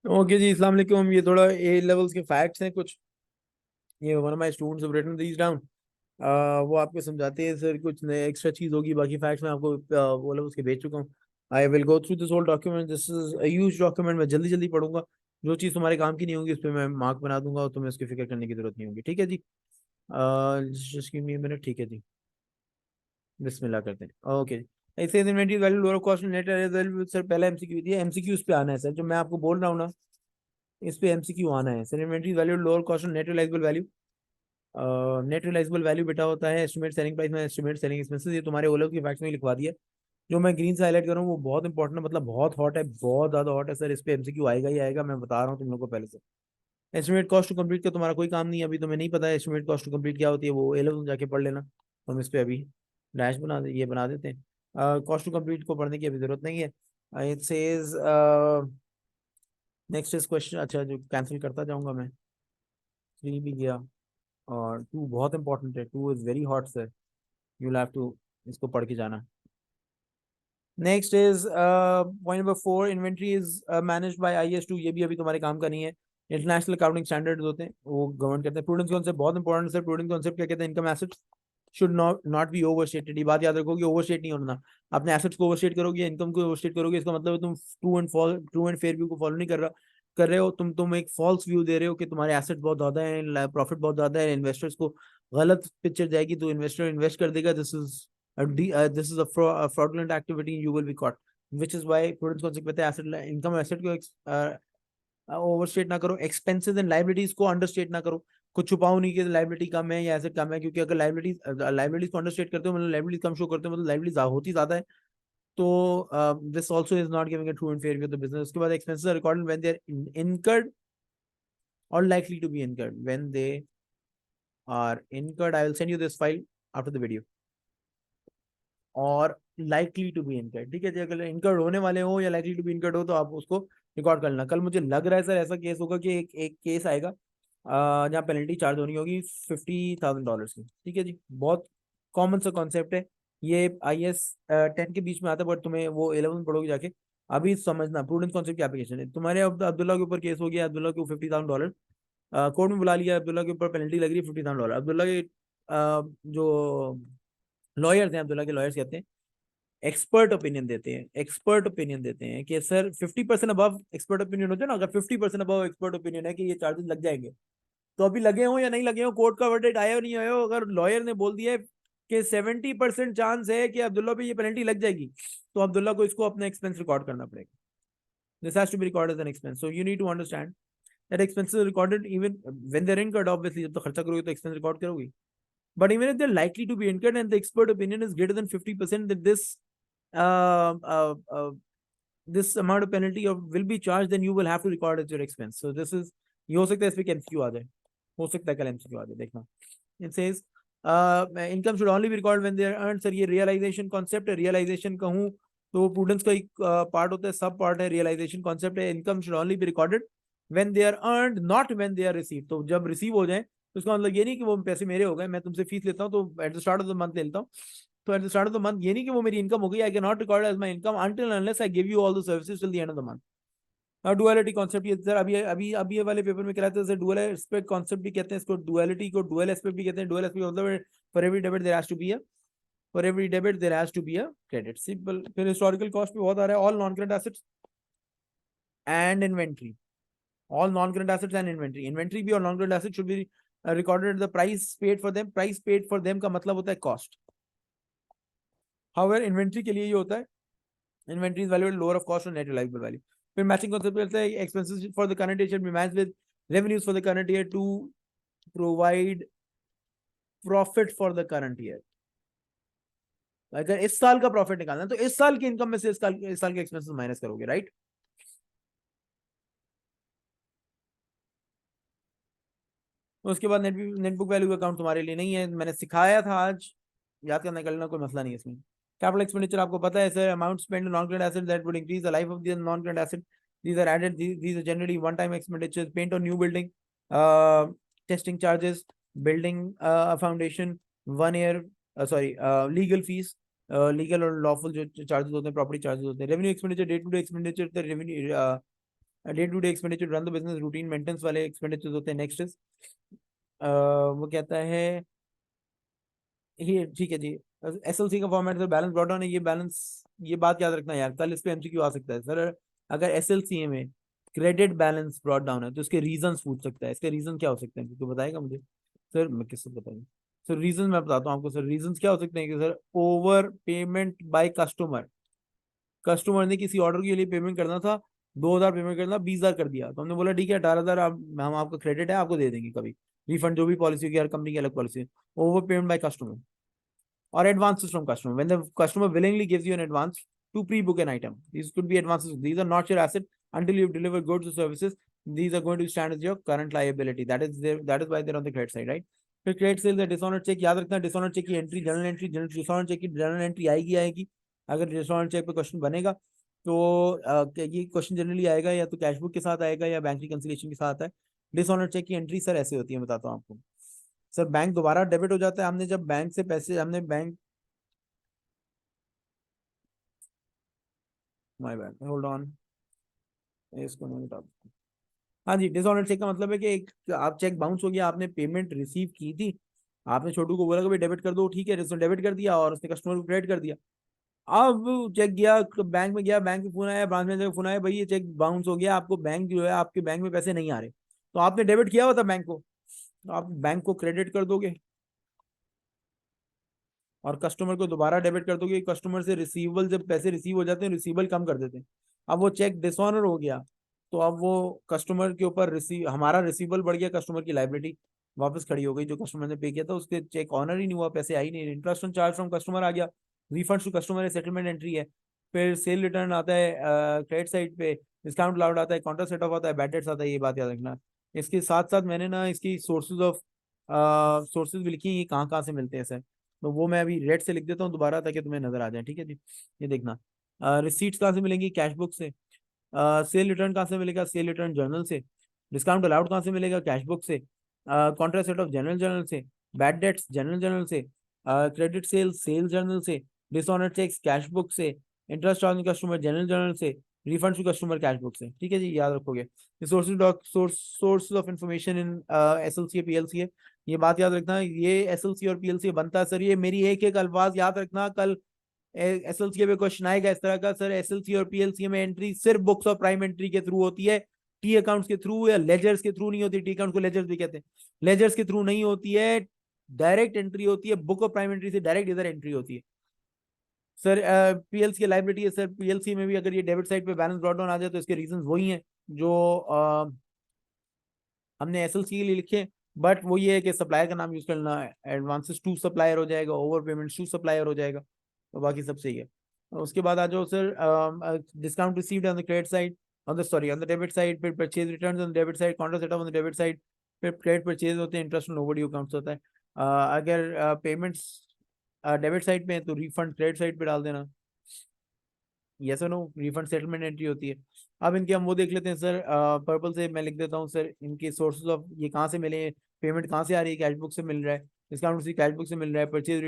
Okay जी, अस्सलाम वालेकुम। ये थोड़ा ए लेवल्स के फैक्ट्स हैं कुछ। ये one of my students have written these down. वो आपको समझाते हैं सर, कुछ नए एक्स्ट्रा चीज होगी, बाकी फैक्ट्स मैं आपको वो लेवल्स के भेज चुका हूँ। I will go through this whole document. This is a huge document. मैं जल्दी जल्दी पढ़ूंगा। जो चीज़ तुम्हारे काम की नहीं होगी उस पर मैं मार्क बना दूंगा और तुम्हें उसकी फिक्र करने की जरूरत नहीं होगी। ठीक है जी। Just give me a minute. ठीक है जी, बिस्मिल्लाह करते हैं। ओके। ऐसे inventory value, lower cost, net value. Sir पहला एमसीक्यू दिया, एमसीक्यू इस पे आना है सर, जो मैं आपको बोल रहा हूँ ना, इस पे एमसीक्यू आना है sir. Inventory value, lower cost, net realizable value. Net realizable value बेटा होता है एस्टिमेट सेलिंग प्राइस में एस्टिमेट सेलिंग एक्सपेंसेस। ये तुम्हारे ओलव की फैक्ट्स में लिखवा दिया। जो मैं ग्रीन से हाईलाइट कर रहा हूँ वो बहुत इंपॉर्टेंट है, मतलब बहुत हॉट है, बहुत ज्यादा हॉट है सर। इस पे एमसीक्यू आएगा ही आएगा, मैं बता रहा हूँ तुम लोग को पहले से। एस्टिमेट कॉस्ट टू कंप्लीट का तुम्हारा कोई काम नहीं है, अभी तुम्हें नहीं पता है एस्टिमेट कॉस्ट टू कंप्लीट क्या होती है, वो एलव जाके पढ़ लेना। हम इस पे अभी डैश बना दे, ये बना देते हैं। कॉस्ट टू कंप्लीट को पढ़ने की अभी जरूरत नहीं है। It says next is question. अच्छा, जो कैंसिल करता जाऊंगा मैं। थ्री भी गया, और टू बहुत इंपॉर्टेंट है। Two is very hot sir, you have to इसको पढ़ के जाना। Next is point number 4, inventory is managed by IS2। ये भी अभी तुम्हारे काम का नहीं है। इंटरनेशनल अकाउंटिंग स्टैंडर्ड्स होते हैं, वो गवर्न करते हैं। प्रूडेंस कॉन्सेप्ट बहुत इंपॉर्टेंट है सर। प्रूडेंस कॉन्सेप्ट क्या कहते हैं? Income assets should not be overstated. ये बात याद रखो कि ओवरस्टेट नहीं होना। अपने एसेट्स को ओवरस्टेट करोगे, इनकम को ओवरस्टेट करोगे, इसका मतलब है तुम ट्रू एंड फेयर व्यू को फॉलो नहीं कर रहे हो। तुम एक फॉल्स व्यू दे रहे हो कि तुम्हारे एसेट बहुत ज्यादा है, प्रॉफिट बहुत ज्यादा है, इन्वेस्टर्स को गलत पिक्चर जाएगी, तो इन्वेस्टर इन्वेस्ट कर देगा। This is a fraudulent activity, you will be caught, which is why prudence concept कहते हैं एसेट इनकम एसेट को ओवरस्टेट ना करो, एक्सपेंसेस एंड लाइबिलिटीज को अंडरस्टेट ना करो। कुछ छुपाओ नहीं कि लाइबिलिटी कम है या एसेट कम है, क्योंकि अगर लाइबिलिटीज को अंडरस्टेट करते हो, मतलब लाइबिलिटीज कम शो करते हो, मतलब लाइबिलिटीज होती ज्यादा है, तो this also is not giving a true and fair view of the business. उसके बाद expenses are recorded when they are incurred और likely to be incurred. When they are incurred, I will send you this file after the video. और likely to be incurred, ठीक है जी। अगर incurred होने वाले हो या लाइकली टू बी इनकर्ड हो तो आप उसको रिकॉर्ड कर लेना। कल मुझे लग रहा है सर ऐसा केस होगा कि एक केस आएगा जहाँ पेनल्टी चार्ज होनी होगी $50,000 की। ठीक है जी, बहुत कॉमन सा कॉन्सेप्ट है। ये IS10 के बीच में आता है, बट तुम्हें वो 11 में पढ़ोगे जाके। अभी समझना प्रूडेंस कॉन्सेप्ट की एप्लीकेशन है। तुम्हारे अब्दुल्ला के ऊपर केस हो गया, अब्दुल्ला को $50,000 कोर्ट में बुला लिया, अब्दुल्ला के ऊपर पेनल्टी लग रही है $50,000। अब्दुल्ला के जो लॉयर्स हैं, अब्दुल्ला के लॉयर्स कहते हैं, एक्सपर्ट ओपिनियन देते हैं कि सर 50% अबव एक्सपर्ट ओपिनियन होता है ना, अगर 50% अबव एक्सपर्ट ओपिनियन है कि ये चार्जेस लग जाएंगे, तो अभी लगे हो या नहीं लगे हो, कोर्ट का वर्डिक्ट आया हो नहीं आया हो, अगर लॉयर ने बोल दिया है कि 70% चांस है कि अब्दुल्ला पे ये पेनल्टी लग जाएगी, तो अब्दुल्ला को इसको अपना एक्सपेंस रिकॉर्ड करना पड़ेगा। This has to be recorded as an expense, so you need to understand that expenses are recorded even when they are incurred. Obviously जब तो खर्चा करोगे तो एक्सपेंस रिकॉर्ड करोगे, but even if they're likely to be incurred and the expert opinion is greater than 50%, that uh, uh, uh, this amount of penalty will be charged, then you will have to record as your expense. So this is, ये हो सकता है इस पे MCQ आ जाए, हो सकता है कल MCQ आ जाए, देखना। It says income should only be recorded when they are earned. Sir ये रियलाइजेशन कॉन्सेप्ट है। रियलाइजेशन कहूँ तो प्रूडेंस का एक पार्ट होता है, सब पार्ट है। रियलाइजेशन कॉन्सेप्ट है, income should only be recorded when they are earned, not when they are receive. तो जब रिसीव हो जाए तो उसका मतलब ये नहीं कि वो पैसे मेरे हो गए, मैं तुमसे फीस लेता हूँ तो at the start of the month ले लेता हूँ, तो at the start of the month ये नहीं कि वो मेरी इनकम हो गई। I can not record as my income until unless I give you all the services till the end of the month. Duality concept, ये सर अभी अभी अभी ये वाले पेपर में कहते हैं सर, डुअल एस्पेक्ट कॉन्सेप्ट भी कहते हैं इसको, डुअलिटी को डुअल एस्पेक्ट भी कहते हैं। डुअल एस्पेक्ट मतलब for every debit there has to be a for every debit there has to be a credit, simple. फिर हिस्टोरिकल कॉस्ट पे बहुत आ रहा है। All non current assets and inventory, all non current assets and inventory, inventory भी और non current asset should be recorded the price paid for them. Price paid for them का मतलब होता है कॉस्ट। हाउएवर इन्वेंट्री के लिए ये होता है, inventory is valued lower of cost और नेट रिलायबल वैल्यू। फिर मैचिंग कॉन्सेप्ट रहता है, expenses for the current year should be matched with revenues for the current year to provide profit for the current year. अगर इस साल का profit निकालना है तो इस साल की इनकम में से इस साल के एक्सपेंसेस माइनस करोगे, राइट। उसके बाद नेटबुक वैल्यू का अकाउंट तुम्हारे लिए नहीं है, मैंने सिखाया था आज, याद करना करना कोई मसला नहीं है इसमें। कैपिटल एक्सपेंडिचर आपको पता है sir, amount spend non current asset that would increase the life of the non current asset, these are added, these are generally one time expenditures, paint on new building, testing charges, building a foundation, 1 year sorry legal fees, legal और lawful जो charges होते हैं, property charges होते हैं। Revenue expenditure, day to day expenditure, revenue day to day expenditure run the business routine maintenance वाले expenditure होते हैं। Next is वो कहता है ये ठीक है जी। एसएलसी का format sir balance brought down है, ये बैलेंस, ये बात याद रखना यार, कल इस पे एमसीक्यू आ सकता है सर। अगर एसएलसी में क्रेडिट बैलेंस ब्रॉट डाउन है तो इसके रीजंस पूछ सकता है। इसके रीजन क्या हो सकते हैं तो बताएगा मुझे सर? मैं किससे बताऊंगा सर? रीजन मैं बताता हूँ आपको सर। रीजंस क्या हो सकते हैं कि sir over payment by customer, customer ने किसी ऑर्डर के लिए पेमेंट करना था, 2,000 पेमेंट करना, 20,000 कर दिया, तो हमने बोला ठीक है 18,000 आप हम आपका क्रेडिट है, आपको दे देंगे कभी रिफंड, जो भी पॉलिसी होगी, हर कंपनी की अलग पॉलिसी है। Over payment by customer or advances from customer. When the customer willingly gives you an advance to pre-book an item, these could be advances. These are not your asset until you deliver goods or services. These are going to stand as your current liability. That is there. That is why they're on the credit side, right? फिर credit sale है dishonour cheque, याद रखना dishonour cheque की entry journal entry, dishonour cheque की journal entry आएगी आएगी। अगर dishonour check पे क्वेश्चन बनेगा तो ये क्वेश्चन जनरली आएगा या तो कैश बुक के साथ आएगा या बैंक रिकंसिलिएशन के साथ है। डिसऑनर चेक की एंट्री सर ऐसे होती है, बताता हूँ आपको सर। बैंक दोबारा डेबिट हो जाता है, हमने जब बैंक से पैसे, हमने bank, my bad, hold on, इसको नहीं उठा। हाँ जी, डिसऑनर चेक का मतलब है कि एक आप चेक बाउंस हो गया, आपने पेमेंट रिसीव की थी, आपने छोटू को बोला कि भाई डेबिट कर दो, ठीक है उसने डेबिट कर दिया और उसने कस्टमर को क्रेडिट कर दिया। अब चेक गया बैंक में, गया बैंक में फोन आया, ब्रांच मैनेजर का फोन आया, भाई ये चेक बाउंस हो गया, आपको बैंक जो है आपके बैंक में पैसे नहीं आ रहे, तो आपने डेबिट किया हुआ था बैंक को, तो आप बैंक को क्रेडिट कर दोगे और कस्टमर को दोबारा डेबिट कर दोगे। कस्टमर से रिसीवेबल, जब पैसे रिसीव हो जाते हैं रिसीवेबल कम कर देते हैं। अब वो चेक डिसऑनर हो गया तो अब वो कस्टमर के ऊपर रिसीव, हमारा रिसीवेबल बढ़ गया, कस्टमर की लाइबिलिटी वापस खड़ी हो गई, जो कस्टमर ने पे किया था उसके चेक ऑनर ही नहीं हुआ, पैसे आई नहीं, interest on charge from customer आ गया, refund to customer settlement entry है। फिर सेल रिटर्न आता है क्रेडिट साइड पे, डिस्काउंट अलाउड आता है, काउंटर सेट ऑफ आता है, बैड डेट्स आता है, ये बात याद रखना। इसके साथ साथ मैंने ना इसकी सोर्सेज ऑफ सोर्सेज भी लिखी है, ये कहाँ कहाँ से मिलते हैं सर, तो वो मैं अभी रेड से लिख देता हूँ दोबारा ताकि तुम्हें नजर आ जाए, ठीक है जी। ये देखना, रिसीट्स कहाँ से मिलेंगी? कैश बुक से। सेल रिटर्न कहाँ से मिलेगा? सेल रिटर्न जर्नल से। डिस्काउंट अलाउड कहाँ से मिलेगा? कैश बुक से। Contract set off general journal से। बैड डेट्स जनरल जर्नल से। क्रेडिट सेल सेल जर्नल से। डिसऑनर चेक्स कैश बुक से। Interest on customer general journal से। Refund to customer cash book से, ठीक है जी, याद रखोगे। Sources of information in SLC PLC है, ये बात याद रखना। ये एसएलसी और पीएलसी बनता है सर, ये मेरी एक एक अल्फाज याद रखना, कल एसएलसी पे क्वेश्चन आएगा इस तरह का, सर एसएलसी और पीएलसी में एंट्री सिर्फ बुक्स और प्राइम एंट्री के थ्रू होती है, टी अकाउंट्स के थ्रू या लेजर्स के थ्रू नहीं होती। टी अकाउंट को लेजर्स भी कहते हैं, लेजर्स के थ्रू नहीं होती है, डायरेक्ट एंट्री होती है, बुक और प्राइम एंट्री से डायरेक्ट इधर एंट्री होती है सर। पीएलसी की लाइबिलिटी है सर, पीएलसी में भी अगर ये डेबिट साइड पे बैलेंस ब्रॉट डाउन आ जाए तो इसके रीजन वही हैं जो हमने एसएलसी के लिए लिखे, बट वो ये है कि सप्लायर का नाम यूज करना, एडवांसेस टू सप्लायर हो जाएगा, ओवर पेमेंट टू सप्लायर हो जाएगा, तो बाकी सब सही है। उसके बाद आ जाओ sir, discount received on the credit side, on the sorry on the debit side, फिर purchase returns on the debit side, counter setup on the debit side, फिर क्रेडिट परचेज होते हैं, इंटरेस्ट ऑन ओवरड्यू अकाउंट्स होता है। अगर payments debit side पे है तो रिफंड क्रेडिट साइड पे डाल देना, यस और नो, रिफंड सेटलमेंट एंट्री होती है। अब इनके हम वो देख लेते हैं सर, पर्पल से मैं लिख देता हूँ सर, इनके सोर्सेज ऑफ ये कहाँ से मिले, पेमेंट कहाँ से आ रही है? कैश बुक से मिल रहा है, डिस्काउंट उसी कैश बुक से मिल रहा है, परचेज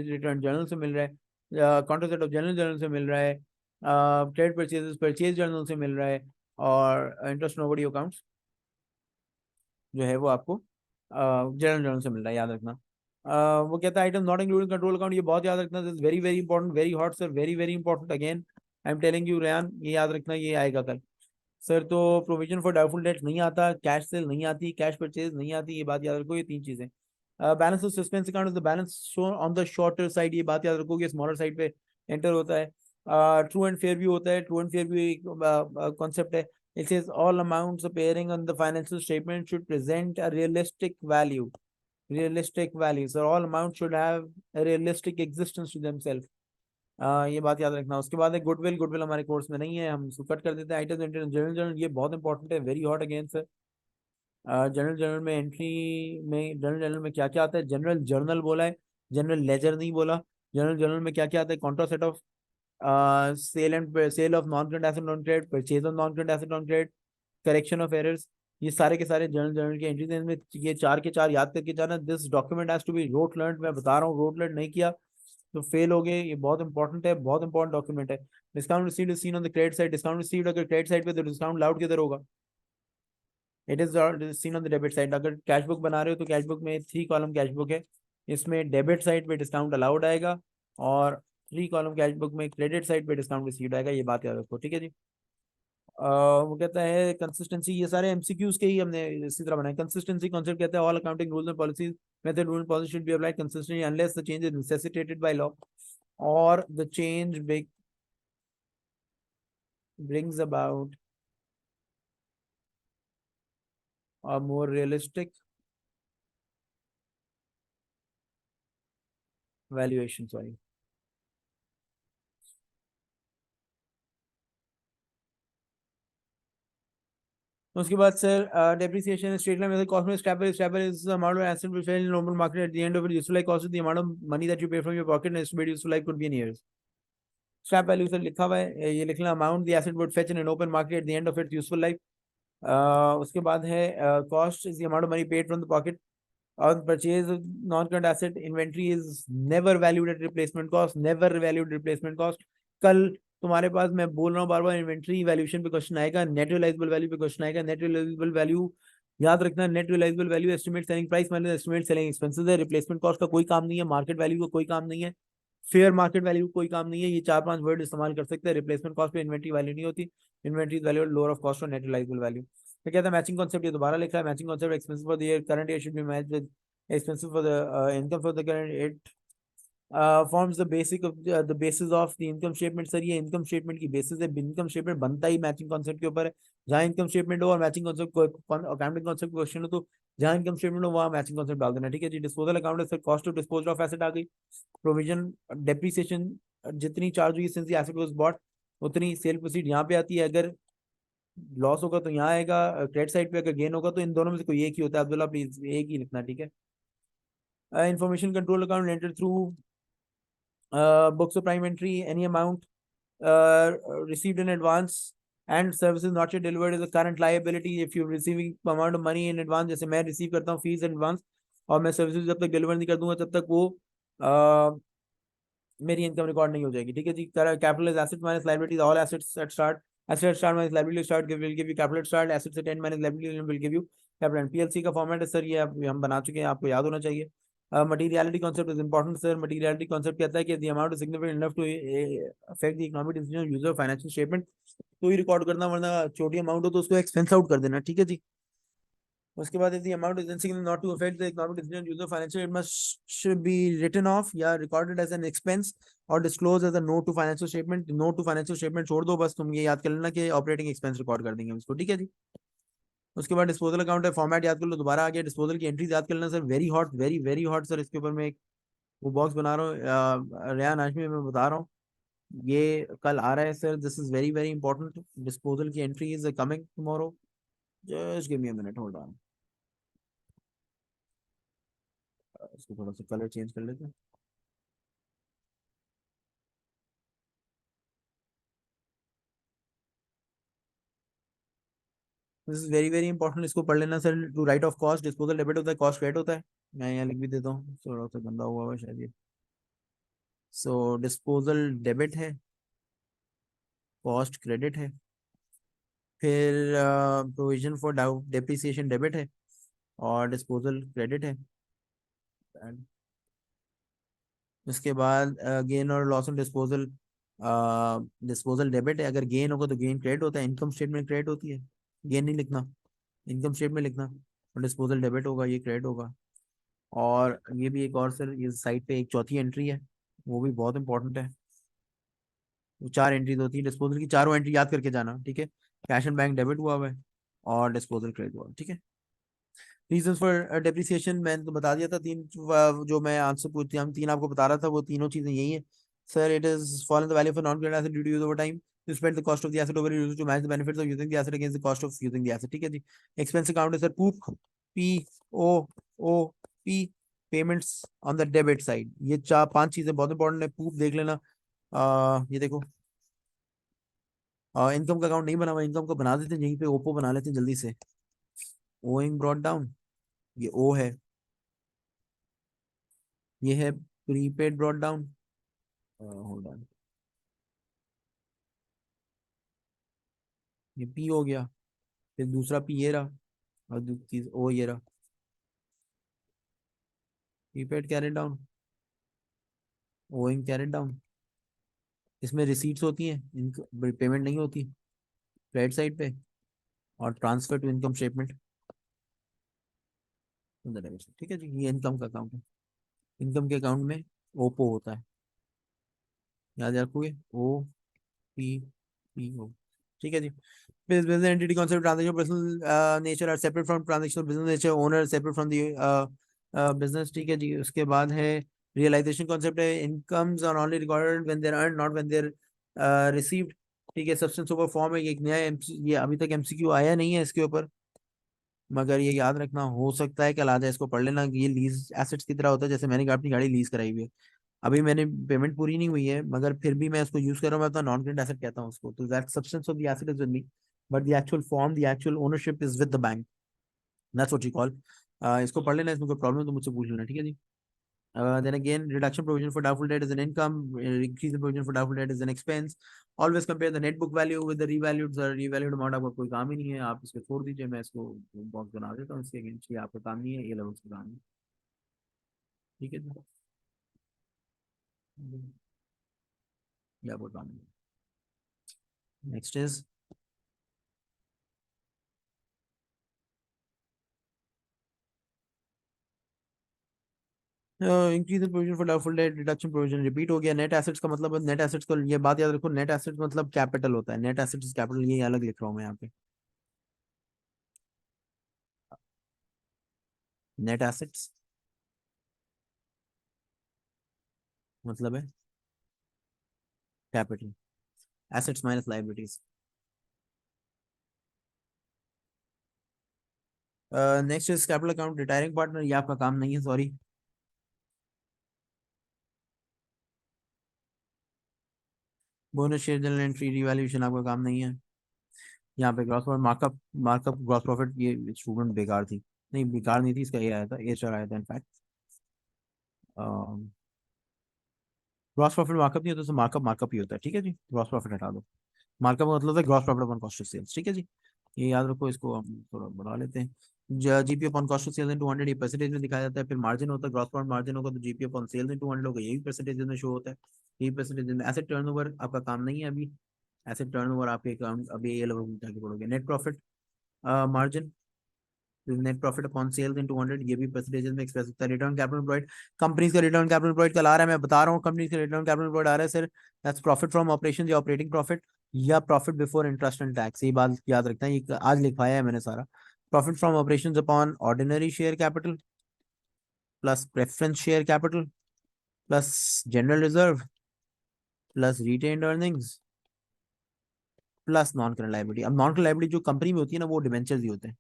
रिटर्न जर्नल से मिल रहा है, कॉन्ट्रैक्ट ऑफ जनरल जर्नल से मिल रहा है, ट्रेड परचेज परचेज जर्नल से मिल रहा है, और इंटरेस्ट नोबडी अकाउंट्स जो है वो आपको जनरल जर्नल से मिल रहा है, याद रखना। वो कहता है item not including control account, ये बहुत याद रखना, this very very important, very hot sir, very very important again, I am telling you Rehan, ये याद रखना, ये आएगा कल सर। तो प्रोविजन फॉर डाउटफुल डेट नहीं आता, कैश सेल नहीं आती, कैश परचेज नहीं आती, ये बात याद रखो, ये तीन चीजें। Balance of suspense account is the balance shown on the shorter side, ये बात याद रखोगे, स्मॉलर साइड पे एंटर होता है। ट्रू एंड फेयर व्यू होता है, ट्रू एंड फेयर व्यू एक कॉन्सेप्ट है। It says all amounts appearing on the financial statement should present a realistic value. Realistic value. So all amounts should have a realistic existence to themselves. ये बात याद रखना। उसके बाद है goodwill, goodwill हमारे कोर्स में नहीं है, हम इसको कट कर देते हैं। आइटम जनरल जर्नल, ये बहुत इंपॉर्टेंट है, very hot again sir. General journal में एंट्री में, जनरल जर्नल में क्या क्या आता है? जनरल जर्नल बोला है, जनरल लेजर नहीं बोला। जनरल जर्नल में क्या क्या आता है? Contra set off sale of non current asset on credit, purchase of non current asset on credit, correction of errors, ये सारे के सारे जनरल जर्नल के एंट्रीज हैं। ये चार के चार याद करके जाना। This document has to be rote learn, मैं बता रहा हूँ, रोट लर्न नहीं किया तो फेल हो गए, ये बहुत इंपॉर्टेंट है, बहुत इंपॉर्टेंट डॉक्यूमेंट है। Discount received is seen on the credit side, discount received अगर क्रेडिट साइड पे तो डिस्काउंट लाउड किधर होगा? It is seen on the debit side. अगर कैश बुक बना रहे हो तो कैश बुक में 3 कॉलम कैश बुक है, इसमें डेबिट साइड पे डिस्काउंट अलाउड आएगा, और 3 कॉलम कैश बुक में क्रेडिट साइड पे डिस्काउंट रिसीव्ड आएगा। ये बात याद रखो, ठीक है जी। वो कहता है कंसिस्टेंसी, ये सारे एमसीक्यूज के ही हमने इसी तरह बनाए। कंसिस्टेंसी कॉन्सेप्ट कहता है all accounting rules and policies method rule policy should be applied consistently unless the change is necessitated by law और the change brings about a more realistic valuation, sorry। उसके बाद sir depreciation straight line method cost में scrapper is amount of asset which fell in normal market at the end of it useful life cost is the amount of money that you pay from your pocket and estimate useful life could be in years. Scrap value sir लिखा हुआ है, ये लिखना amount the asset would fetch in an open market at the end of its useful life. उसके बाद है cost is the amount of money paid from the pocket on purchase of non-current asset inventory is never valued at replacement cost, never valued replacement cost। कल तुम्हारे पास मैं बोल रहा हूँ बार बार, इन्वेंट्री वैल्यूएशन पे क्वेश्चन आएगा, नेट रियलाइजेबल वैल्यू पे क्वेश्चन आएगा। नेट रियलाइजेबल वैल्यू याद रखना, net realizable value estimate selling price minus estimate selling expenses है। रिप्लेसमेंट कॉस्ट का कोई काम नहीं है, मार्केट वैल्यू का कोई काम नहीं है, फेयर मार्केट वैल्यू कोई काम नहीं है। ये 4-5 वर्ड इस्तेमाल कर सकते हैं। रिप्लेसमेंट कॉस्ट पे इन्वेंट्री वैल्यू नहीं होती, inventory value lower of cost और नेट रियलाइजेबल वैल्यू। तो कहता है मैचिंग कॉन्सेप्ट, ये दोबारा लिखा है। Matching concept expensive for the year current year should B match with expensive for the income for the current it forms the basic of the basis of the income statement। Sir ये income statement की basis है, income statement बनता ही matching concept के ऊपर है। जहाँ income statement हो और matching concept accounting concept question हो तो जहाँ इनकम स्टेटमेंट हो वहाँ मैचिंग कॉन्सेप्ट डाल देना, ठीक है जी। डिस्पोजल अकाउंट है sir, cost of disposal of asset आ गई, प्रोविजन डेप्रिसिएशन जितनी चार्ज हुई सिंस एसेट वाज बॉट उतनी सेल प्रोसीड यहाँ पे आती है। अगर लॉस होगा तो यहाँ आएगा क्रेडिट साइड पे, अगर गेन होगा तो इन दोनों में से कोई एक ही होता है। अब्दुल्ला प्लीज एक ही लिखना, ठीक है। Information control account entered through books of prime entry, any amount received in advance and services not yet delivered is a current liability। if you receiving amount of money in advance, जैसे मैं receive करता हूँ fees advance और मैं services जब तक deliver नहीं कर दूंगा तब तक वो मेरी इनकम रिकॉर्ड नहीं हो जाएगी, ठीक है जी। Capital is asset minus liabilities, all assets at start, asset start minus liability start will give you capital start, asset से 10 minus liability will give you capital. PLC का फॉर्मेट है सर, ये हम बना चुके हैं, आपको याद होना चाहिए। Materiality concept is important sir. Materiality concept कहता है कि the amount is significant enough to affect the economic decision user financial statement, तो ही रिकॉर्ड करना, वरना छोटी अमाउंट हो तो उसको एक्सपेंस आउट कर देना, ठीक है जी। उसके बाद यदि amount is insignificant not to affect the economic decision user financial, it must be written off या रिकॉर्डेड एज एन एक्सपेंस और disclose as a note to financial statement. Note to financial statement छोड़ दो, बस तुम ये याद कर लेना कि ऑपरेटिंग एक्सपेंस रिकॉर्ड कर देंगे उसको, ठीक है जी। उसके बाद डिस्पोजल अकाउंट है, फॉर्मेट याद कर लो, दोबारा आ गया। डिस्पोजल की एंट्रीज याद कर लेना sir, very hot, very very hot sir. इसके ऊपर मैं एक वो बॉक्स बना रहा हूँ, रेयान हाशमी मैं बता रहा हूँ, ये कल आ रहा है sir. This is very very important. Disposal की entry is coming tomorrow, just give me a minute, hold on. इसको थोड़ा सा कलर चेंज कर लेते हैं। This is very very important, इसको पढ़ लेना sir. To write off cost, disposal debit होता है, कॉस्ट क्रेडिट होता है। मैं यहाँ लिख भी देता हूँ, थोड़ा सा गंदा हुआ है शायद ये। सो डिस्पोजल डेबिट है, कॉस्ट क्रेडिट है, फिर प्रोविजन फॉर डेप्रिसिएशन डेबिट है और डिस्पोजल क्रेडिट है। And उसके बाद गेन और loss on disposal, disposal debit है, अगर गेन होगा तो गेन क्रेडिट होता है, इनकम स्टेटमेंट क्रेडिट होती है, गेन नहीं लिखना, इनकम स्टेटमेंट लिखना। और डिस्पोजल डेबिट होगा, ये क्रेडिट होगा। और ये भी एक और सर, ये साइड पे एक चौथी एंट्री है, वो भी बहुत इंपॉर्टेंट है। वो 4 एंट्रीज होती है डिस्पोजल की, चारों एंट्री याद करके जाना, ठीक है। कैश एंड बैंक डेबिट हुआ हुआ है और डिस्पोजल क्रेडिट हुआ, ठीक है। रीजन फॉर डेप्रिसिएशन मैंने तो बता दिया था, तीन जो मैं आंसर पूछती हम तीन आपको बता रहा था, वो तीनों चीजें यही है sir. It is fall in the value for non current asset due to use over time, to spread the cost of the asset over use to match the benefits of using the asset against the cost of using the asset, ठीक है जी। Expense account है sir, POOP, P O O P, payments on the debit side. ये 4-5 चीजें बहुत important है, पूप देख लेना। ये देखो, इनकम का अकाउंट नहीं बना हुआ, इनकम को बना देते हैं, यहीं पे ओपो बना लेते हैं जल्दी से। ओइंग ब्रॉट डाउन, ये ओ है, ये है prepaid brought down, hold on, ये पी हो गया, फिर दूसरा पी ये रहा, और दूसरी ओ ये रहा, prepaid carried down, owing carried down. इसमें रिसीट्स होती हैं, इनक पेमेंट नहीं होती क्रेडिट साइड पे, और ट्रांसफर टू इनकम स्टेटमेंट, ठीक है जी। ये इनकम का अकाउंट है। इनकम के अकाउंट में ओपो होता है, याद रखोगे, ओ पी पी ओ, ठीक है जी। Business entity concept, transaction personal nature are separate from transactional business nature, owner separate from the business, ठीक है जी। उसके बाद है रियलाइजेशन कॉन्सेप्ट है, incomes are only recorded when they're earn, not when they're received, ठीक है। सब्सटेंस ओवर फॉर्म है, ये एक नया ये अभी तक एमसीक्यू आया नहीं है इसके ऊपर, मगर ये याद रखना, हो सकता है कल आ जाए, इसको पढ़ लेना कि ये लीज एसेट्स की तरह होता है। जैसे मैंने अपनी गाड़ी लीज कराई हुई है, अभी मैंने पेमेंट पूरी नहीं हुई है, मगर फिर भी मैं उसको यूज कर रहा हूँ, मैं अपना नॉन करेंट एसेट कहता हूँ उसको। तो that substance of the asset is with me, but the actual form, the actual ownership is with the bank, that's what you call. इसको पढ़ लेना, इसमें कोई प्रॉब्लम तो मुझसे पूछ लेना, ठीक है जी। Then again, reduction provision for doubtful debt is an income, increase in provision for doubtful debt is an expense. Always compare the net book value with the revalued, revalued amount। आपका कोई काम ही नहीं है, आप इसको छोड़ दीजिए, मैं इसको बॉक्स बना देता हूँ इसके अगेंस्ट, ये आपका काम नहीं है, ये लेवल का काम है, ठीक है जी। या कोई काम नहीं। Next is increase in provision for doubtful date, reduction provision repeat हो गया। नेट एसेट्स का मतलब, नेट एसेट्स को ये बात याद रखो, नेट एसेट्स मतलब कैपिटल होता है, नेट एसेट्स कैपिटल, ये अलग लिख रहा हूँ मैं यहाँ पे। नेट एसेट्स मतलब है capital, assets minus liabilities. Next is capital account, retiring partner, ये आपका काम नहीं है, sorry. Bonus share general entry revaluation आपका काम नहीं है। यहाँ पे gross profit markup, markup gross profit, ये स्टूडेंट बेकार थी, नहीं बेकार नहीं थी, इसका ये आया था, एचआर आया था इनफैक्ट। ग्रॉस प्रॉफिट मार्कअप नहीं होता, तो मार्कअप मार्कअप ही होता है, ठीक है जी। ग्रॉस प्रॉफिट हटा दो, मार्कअप का मतलब है gross profit upon cost of sales, ठीक है जी। ये याद रखो, इसको हम थोड़ा बढ़ा लेते हैं। GP upon cost of sales in 200, ये परसेंटेज में दिखाया जाता है। फिर मार्जिन होता है, ग्रॉस प्रॉफिट मार्जिन होगा, तो जीपी अपॉन सेल्स इन 200 होगा, ये भी परसेंटेज में शो होता है, ये परसेंटेज में। एसेट टर्नओवर आपका काम नहीं है अभी, एसेट टर्नओवर आपके अकाउंट अभी ये लेवल जाके पड़ोगे। Net profit margin, net profit upon sales in 200, ये भी परसेंटेज में एक्सप्रेस होता है। रिटर्न कैपिटल एम्प्लॉयड, कंपनीज का रिटर्न कैपिटल एम्प्लॉयड कल आ रहा है, मैं बता रहा हूँ, कंपनीज का रिटर्न कैपिटल एम्प्लॉयड आ रहा है sir, that's profit from operation या ऑपरेटिंग प्रॉफिट, या profit before interest and tax, ये बात याद रखना है, ये आज लिखवाया है मैंने सारा। Profit from operation upon ordinary share capital, plus preference share capital, plus general reserve, plus retained earnings, plus non current liability. अब नॉन करंट लायबिलिटी जो कंपनी में होती है ना, वो डिवेंचर्स ही होते हैं,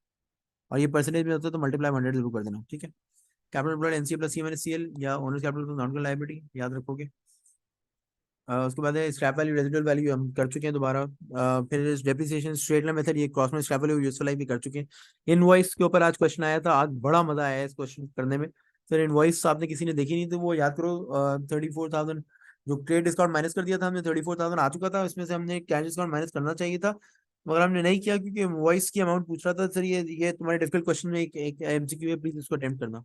और ये परसेंटेज में होता है, तो मल्टीप्लाई 100 जरूर कर देना, ठीक है। कैपिटल एम्प्लॉयड एनसी प्लस सी माइनस सीएल, या owners capital plus non current liability, याद रखोगे। उसके बाद है स्क्रैप वैल्यू, रेजिडुअल वैल्यू हम कर चुके हैं दोबारा। फिर डेप्रिसिएशन स्ट्रेट लाइन मेथड, ये क्रॉस में स्क्रैप वैल्यू यूजफुल लाइफ भी कर चुके हैं। इनवॉइस के ऊपर आज क्वेश्चन आया था, आज बड़ा मजा आया इस क्वेश्चन करने में। सर इनवॉइस आपने किसी ने देखी नहीं, तो वो याद करो, 34,000 जो क्रेडिट डिस्काउंट माइनस कर दिया था हमने, 34,000 आ चुका था, इसमें से हमने कैश डिस्काउंट माइनस करना चाहिए था, मगर हमने नहीं किया, क्योंकि इनवॉइस की अमाउंट पूछ रहा था। सर ये तुम्हारे डिफिकल्ट क्वेश्चन में एक एमसीक्यू है, प्लीज इसको अटेम्प्ट करना।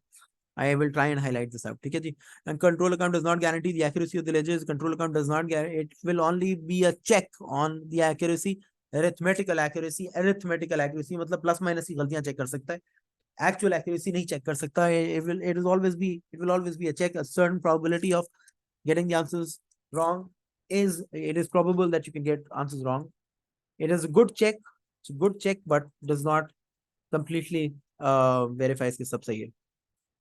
I will try and highlight this out, ठीक है जी। And control account does not guarantee the accuracy of the ledgers. Control account does not guarantee, it will only be a check on the accuracy, arithmetical accuracy, arithmetical accuracy मतलब plus minus की गलतियां check कर सकता है, actual accuracy नहीं check कर सकता है। It will always be a check, a certain probability of getting the answers wrong is, it is probable that you can get answers wrong. It is a good check, it's a good check, but does not completely verify कि सब सही है।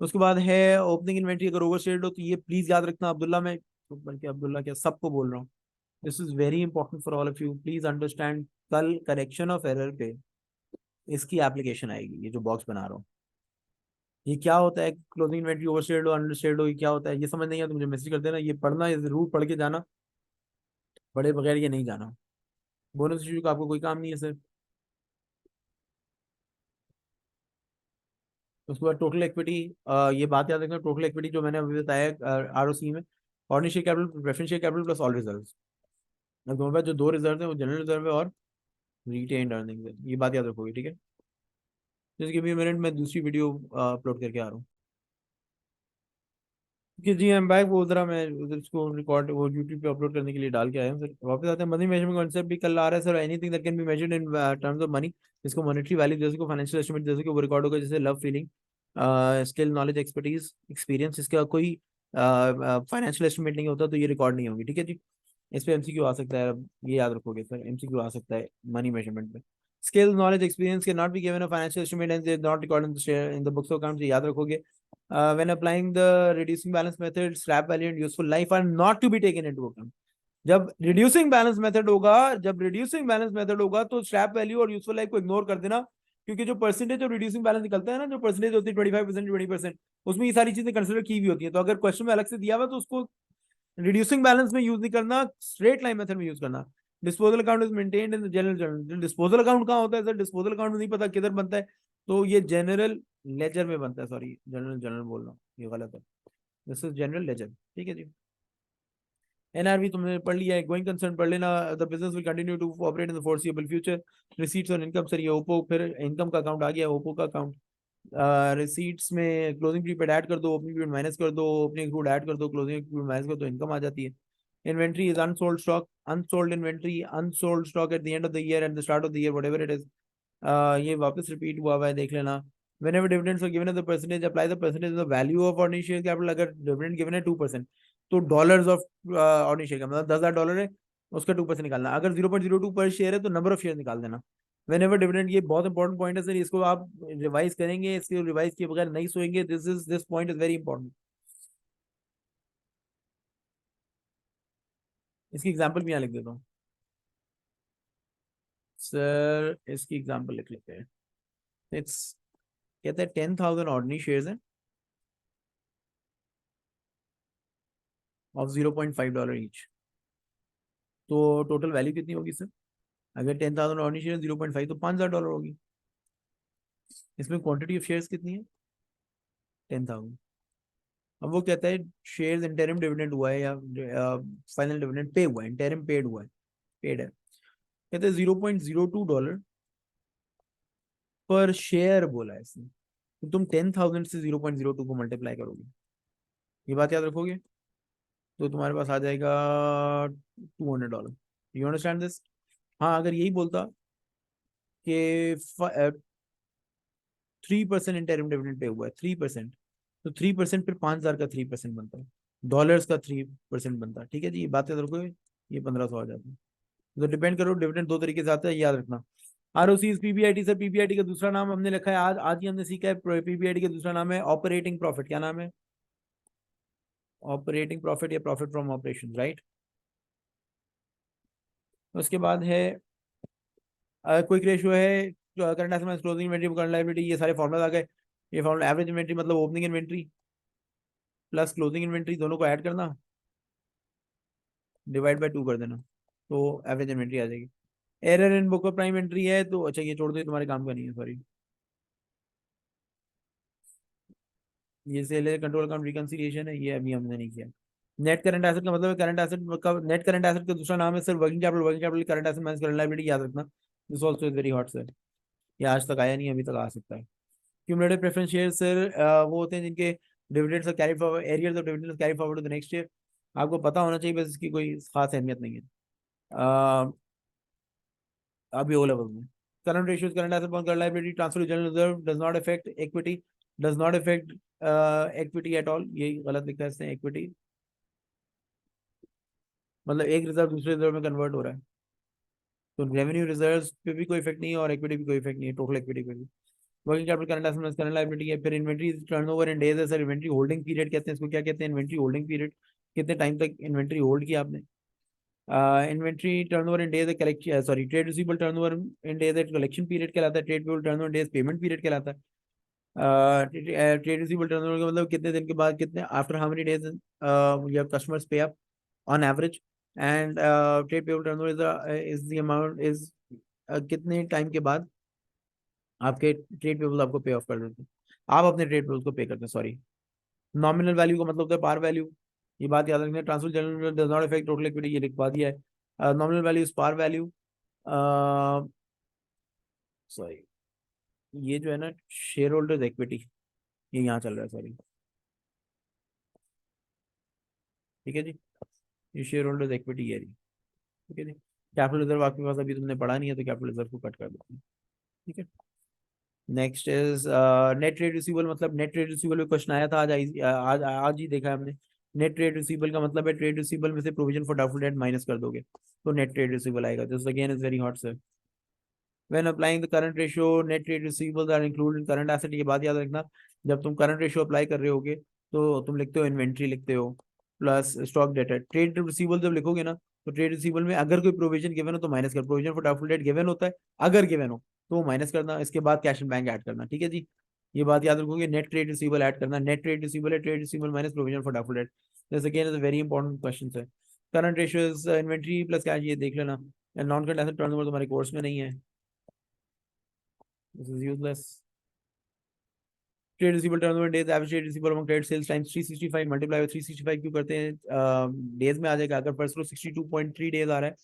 उसके बाद है opening inventory, अगर overstated हो तो ये प्लीज याद रखना, अब्दुल्ला, मैं बल्कि अब्दुल्ला क्या सबको बोल रहा हूँ, this is very important for all of you, please understand. कल करेक्शन ऑफ एरर पे इसकी एप्लीकेशन आएगी, ये जो बॉक्स बना रहा हूँ, ये क्या होता है, क्लोजिंग इन्वेंट्री ओवरस्टेटेड हो अंडरस्टेटेड हो, ये क्या होता है, ये समझ नहीं है तो मुझे मैसेज कर देना, ये पढ़ना, ये जरूर पढ़ के जाना, पढ़े बगैर ये नहीं जाना। बोनस इशू का आपको कोई काम नहीं है सर। उसके बाद टोटल इक्विटी, ये बात याद रखना, टोटल इक्विटी जो मैंने अभी बताया आरओसी में, ordinary share capital, preference share capital plus all reserve. अब तुम्हारे पास जो दो रिजर्व है वो जनरल रिजर्व है और रिटेन्ड अर्निंग है, ये बात याद रखोगे, ठीक है। जैसे कि 20 मिनट में दूसरी वीडियो अपलोड करके आ रहा हूँ कि जी आई एम बैक। वो उधर मैं उधर उसको रिकॉर्ड वो यूट्यूब पे अपलोड करने के लिए डाल के आया हूँ सर। वापस आते हैं, मनी मेजरमेंट कॉन्सेप्ट भी कल आ रहा है sir. Anything that can be measured in terms of money, इसको मॉनेटरी वैल्यू जैसे को फाइनेंशियल एस्टिमेट जैसे कि वो रिकॉर्ड होगा, जैसे love feeling, skill knowledge expertise experience, इसका कोई फाइनेंशियल एस्टिमेट नहीं होता तो ये रिकॉर्ड नहीं होगी, ठीक है जी। इस पे एमसीक्यू आ सकता है, ये याद रखोगे सर, एमसीक्यू आ सकता है मनी मेजरमेंट में। Skill knowledge experience can not be given a financial estimate and they not record in the books of accounts, ये याद रखोगे। When applying the reducing balance method, scrap value and useful life are not to be taken into account. जब reducing balance method होगा, जब reducing balance method होगा तो scrap value और useful life को इग्नोर कर देना, क्योंकि जो परसेंटेज ऑफ रिड्यूसिंग बैलेंस निकलता है ना, जो परसेंटेज होती है 25%, 20%, उसमें ये सारी चीजें कंसिडर की हुई होती है। तो अगर क्वेश्चन में अलग से दिया हुआ तो उसको रिड्यूसिंग बैलेंस में यूज नहीं करना, स्ट्रेट लाइन मेथड में यूज करना। Disposal account is maintained in the general journal. Disposal account कहाँ होता है सर? डिस्पोजल अकाउंट में नहीं पता किधर बनता है, तो ये जनरल लेजर में बनता है। सॉरी, जनरल जनरल बोल रहा हूँ, ये गलत है। दिस इज जनरल लेजर, ठीक है जी। एनआरवी तुमने पढ़ लिया है, गोइंग कंसर्न पढ़ लेना। The business will continue to operate in the foreseeable future. Receipts और इनकम सर, ये ओप्पो, फिर इनकम का अकाउंट आ गया, ओप्पो का अकाउंट। रिसीट्स में क्लोजिंग पीरियड ऐड कर दो, ओपनिंग पीरियड माइनस कर दो, ओपनिंग एक्रूड ऐड कर दो, क्लोजिंग पीरियड माइनस कर दो, इनकम आ जाती है। Inventory is unsold stock, unsold inventory, unsold stock at the end of the year and the start of the year, whatever it is. ये वापस रिपीट हुआ हुआ है, देख लेना। Whenever dividends are given as the percentage, apply the percentage of the value of ordinary share capital। अगर dividend given है 2%, तो डॉलर्स ऑफ ऑर्डिनरी शेयर का मतलब $10,000 है, उसका 2% निकालना। अगर 0.02 पर शेयर है तो नंबर ऑफ शेयर निकाल देना। वेन एवर डिविडेंड, ये बहुत इंपॉर्टेंट पॉइंट है सर, इसको आप रिवाइज करेंगे, इसको रिवाइज किए बगैर नहीं सोएंगे। This point is very important. इसकी एग्जाम्पल भी यहाँ लिख देता हूँ सर, इसकी एग्जाम्पल लिख लेते हैं। इट्स कहते हैं 10,000 ऑर्डिनरी शेयर्स हैं ऑफ $0.5 ईच। तो टोटल वैल्यू कितनी होगी सर? अगर 10,000 ऑर्डिनरी शेयर 0.5 तो $5,000 होगी। इसमें क्वांटिटी ऑफ शेयर्स कितनी है? 10,000। अब वो कहता है शेयर्स इंटरिम डिविडेंड हुआ है या फाइनल डिविडेंड पे हुआ है, इंटरिम पेड हुआ है, पेड है। कहते हैं $0.02 पर शेयर बोला है इसने, तो तुम 10,000 से 0.02 को मल्टीप्लाई करोगे, ये बात याद रखोगे, तो तुम्हारे पास आ जाएगा $200। You understand this? हाँ, अगर यही बोलता कि 3% इंटरिम डिविडेंड पे हुआ है, 3%, तो 3% फिर 5,000 का 3% बनता है, डॉलर्स का 3% बनता है, ठीक है जी। ये बात याद रखोगे, ये 1,500 आ जाता है। तो डिपेंड करो, डिविडेंड दो तरीके से आता है, याद रखना। आरओसी पीबीआईटी सर, पीबीआईटी का दूसरा नाम हमने लिखा है, आज आज ही हमने सीखा है। पीबीआईटी का दूसरा नाम है ऑपरेटिंग प्रॉफिट। क्या नाम है? ऑपरेटिंग प्रॉफिट या प्रॉफिट फ्रॉम ऑपरेशन, राइट। उसके बाद है क्विक रेशियो है, current asset minus closing inventory, current liability, ये सारे फॉर्मूला आ गए। ये फॉर्मूला एवरेज इन्वेंटरी मतलब opening inventory plus closing inventory, दोनों को ऐड करना, डिवाइड बाय 2 कर देना, तो एवरेज इन्वेंटरी आ जाएगी। Error in book of prime entry है, तो अच्छा ये छोड़ दो, ये तुम्हारे काम का नहीं है, सॉरी। ये सेल कंट्रोल अकाउंट रिकंसिलिएशन है, ये अभी हमने नहीं किया। नेट करंट एसेट का मतलब है करंट एसेट का, नेट करंट एसेट का दूसरा नाम है sir working capital. Working capital current asset minus current liability, याद रखना। This also is very hot sir, ये आज तक आया नहीं, अभी तक आ सकता है। क्यूमुलेटिव प्रेफरेंस शेयर सर, वो होते हैं जिनके dividends carry forward, arrears of dividends carry forward to the next year. आपको पता होना चाहिए, बस इसकी कोई खास अहमियत नहीं है अभी ओ लेवल में। Current ratios, current asset upon current liability, transfer to general reserve, does not affect equity, does not affect equity at all, ये गलत लिखा है इसने, इक्विटी मतलब एक रिजर्व दूसरे रिजर्व में कन्वर्ट हो रहा है, तो रेवेन्यू रिजर्व पे भी कोई इफेक्ट नहीं है और इक्विटी भी कोई इफेक्ट नहीं है, टोटल इक्विटी पे भी। Working capital current assets current liability है। फिर इन्वेंट्री टर्नओवर इन डेज है सर, इन्वेंट्री होल्डिंग पीरियड कहते हैं इसको। क्या कहते हैं? इन्वेंट्री होल्डिंग पीरियड, कितने टाइम तक इन्वेंट्री होल्ड किया आपने। Inventory turnover in days collection, sorry trade receivable turnover in days collection period कहलाता है। Trade payable turnover days payment period कहलाता है। ट्रेड रिसीवेबल टर्नओवर का मतलब कितने दिन के बाद, कितने after how many days your customers pay up on average. And trade payable turnover is the amount is कितने टाइम के बाद आपके ट्रेड पेबल आपको पे ऑफ कर देते हैं, आप अपने ट्रेड पेबल को पे करते हैं, सॉरी। नॉमिनल वैल्यू का मतलब होता है पार वैल्यू, ये बात याद रखना, transfer general does not affect total equity, ये लिखवा दिया है। Nominal value is par value, sorry ये जो है ना शेयर होल्डर्स इक्विटी, ये यहाँ चल रहा है, सॉरी, ठीक है जी, ये शेयर होल्डर्स इक्विटी है, ठीक है जी। कैपिटल रिजर्व आपके पास अभी तुमने पढ़ा नहीं है, तो कैपिटल रिजर्व को कट कर दो, ठीक है। Next is net trade receivable, मतलब नेट ट्रेड रिसीवेबल में क्वेश्चन आया था आज, आज आज ही देखा है हमने। नेट ट्रेड रिसीवेबल का मतलब है ट्रेड रिसीवेबल में से provision for doubtful debt minus कर दोगे, तो नेट ट्रेड रिसीवेबल आएगा। This again is very hot sir. When applying the current ratio net trade receivables are included in current asset, ये बात याद रखना। जब तुम करंट रेशियो अप्लाई कर रहे होगे तो तुम लिखते हो इन्वेंट्री लिखते हो plus stock debtor. Trade receivable जब लिखोगे ना, तो ट्रेड रिसीवेबल में अगर कोई प्रोविजन गिवन हो तो माइनस कर, provision for doubtful date given होता है, अगर गिवन हो तो वो माइनस करना, इसके बाद कैश एंड बैंक ऐड करना, ठीक है जी। ये बात याद रखोगे, नेट ट्रेड रिसीवेबल ऐड करना, नेट ट्रेड रिसीवेबल है trade receivable minus provision for doubtful debt. This again is a very important question है। Current ratio is inventory plus cash, ये देख लेना। नॉन करंट एसेट टर्नओवर तुम्हारे course में नहीं है, this is useless. Trade receivable turnover days, average trade receivable among trade sales times 365 multiply by 365 क्यों करते हैं, डेज में आ जाएगा। अगर फर्स्ट रो 62.3 डेज आ रहा है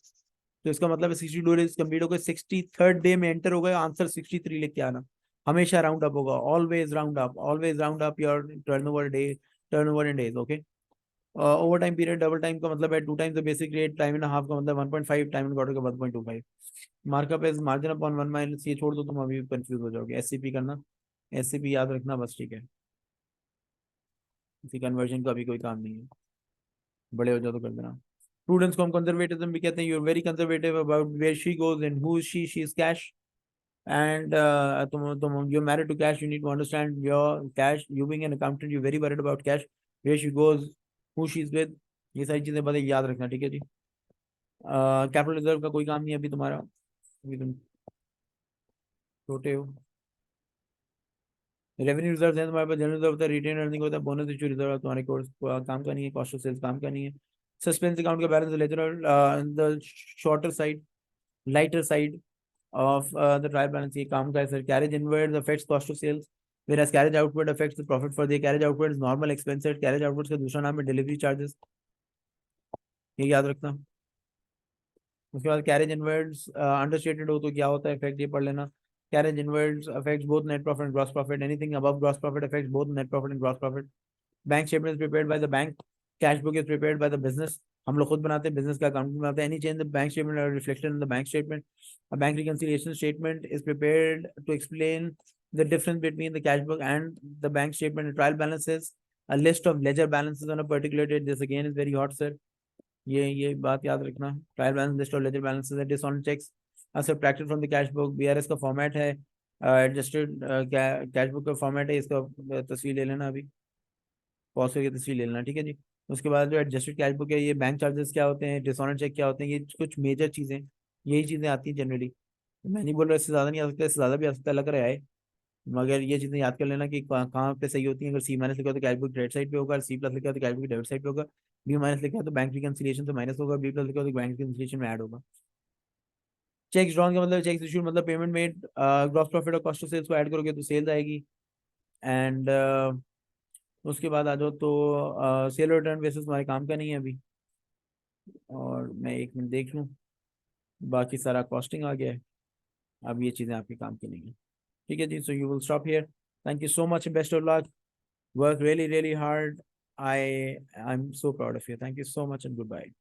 तो इसका मतलब है 62 डेज कंप्लीट हो गए, 63rd डे में एंटर हो गए, आंसर 63 लेके आना। हमेशा राउंड अप होगा, always round up, always round up your turnover day, turnover in days, okay. Over time period, double time का मतलब है 2 times the basic rate, time and half का मतलब 1.5, टाइम एंड क्वार्टर का 1.25। Markup is margin upon 1 minus, ये छोड़ दो तुम, अभी कंफ्यूज हो जाओगे, एससीपी करना, एससीपी याद रखना बस, ठीक है। इसी कन्वर्जन का भी कोई काम नहीं है, बड़े हो जाओ तो कर देना। प्रूडेंस को हम कंजर्वेटिज्म भी कहते हैं, you are very conservative about where she goes and who she is cash, and तुम you married to cash, you need to understand your cash, you being an accountant you very worried about cash, where she goes, who she is with, ये सारी चीजें बता याद रखना, ठीक है जी। कैपिटल रिजर्व का कोई काम नहीं है अभी तुम्हारा, अभी तुम छोटे हो। रेवेन्यू रिजर्व है तुम्हारे पास, जनरल रिजर्व होता है, रिटेन अर्निंग होता है, बोनस इशू रिजर्व तुम्हारे कोर्स काम का नहीं है, कॉस्ट ऑफ सेल्स काम का नहीं है। सस्पेंस अकाउंट का balance ledger the shorter side, lighter side of the trial balance, ये काम का है sir. carriage inward affects cost of sales, whereas carriage outward affects the profit for the carriage outward is normal expenses, carriage outward का दूसरा नाम है delivery charges, ये याद रखना। उसके बाद carriage inwards understated हो तो क्या होता है इफेक्ट, ये पढ़ लेना। carriage inwards affects both net profit and gross profit, anything above gross profit affects both net profit and gross profit। Bank statement prepared by the bank, cash book is prepared by the business, हम लोग खुद बनाते हैं, business का account बनाते हैं। Any change the bank statement और reflection in the bank statement, a bank reconciliation statement is prepared to explain the difference between the cash book and the bank statement. Trial balances, a list of ledger balances on a particular date, this again is very hot sir, ये बात याद रखना। Trial balance, list of ledger balances है, dishonour cheques are subtracted from the cash book, BRS का format है, adjusted cash book का format है, इसका तस्वीर ले लेना अभी, पॉज करके तस्वीर ले लेना, ठीक है जी। उसके बाद जो एडजस्टेड कैश बुक है, ये बैंक चार्जेस क्या होते हैं, डिसऑनर चेक क्या होते हैं, ये कुछ मेजर चीज़ें, यही चीज़ें आती हैं जनरली। मैं नहीं बोल रहा इससे ज़्यादा नहीं आ सकता, इससे ज़्यादा भी आ सकता है, लग रहा है, मगर ये चीज़ें याद कर लेना कि कहाँ पे सही होती है। अगर सी माइनस लिखा हो तो कैश बुक क्रेडिट साइड पे होगा, सी प्लस लिखा हो तो कैश बुक डेबिट साइड पे होगा, बी माइनस लिखा हो तो बैंक रिकंसिलिएशन से माइनस होगा, बी प्लस लिखा हो तो बैंक रिकंसिलिएशन में ऐड होगा। चेक्स ड्रॉन का मतलब चेक्स इशू मतलब पेमेंट मेड, ग्रॉस प्रॉफिट और कॉस्ट ऑफ सेल्स को ऐड करोगे तो सेल्स आएगी। एंड उसके बाद आ जाओ तो सेल रिटर्न बेसिस तुम्हारे काम का नहीं है अभी, और मैं एक मिनट देख लूँ, बाकी सारा कॉस्टिंग आ गया है, अब ये चीज़ें आपके काम की नहीं है, ठीक है जी। So you will stop here, thank you so much, best of luck, work really really hard, I I am so proud of you, thank you so much and good bye.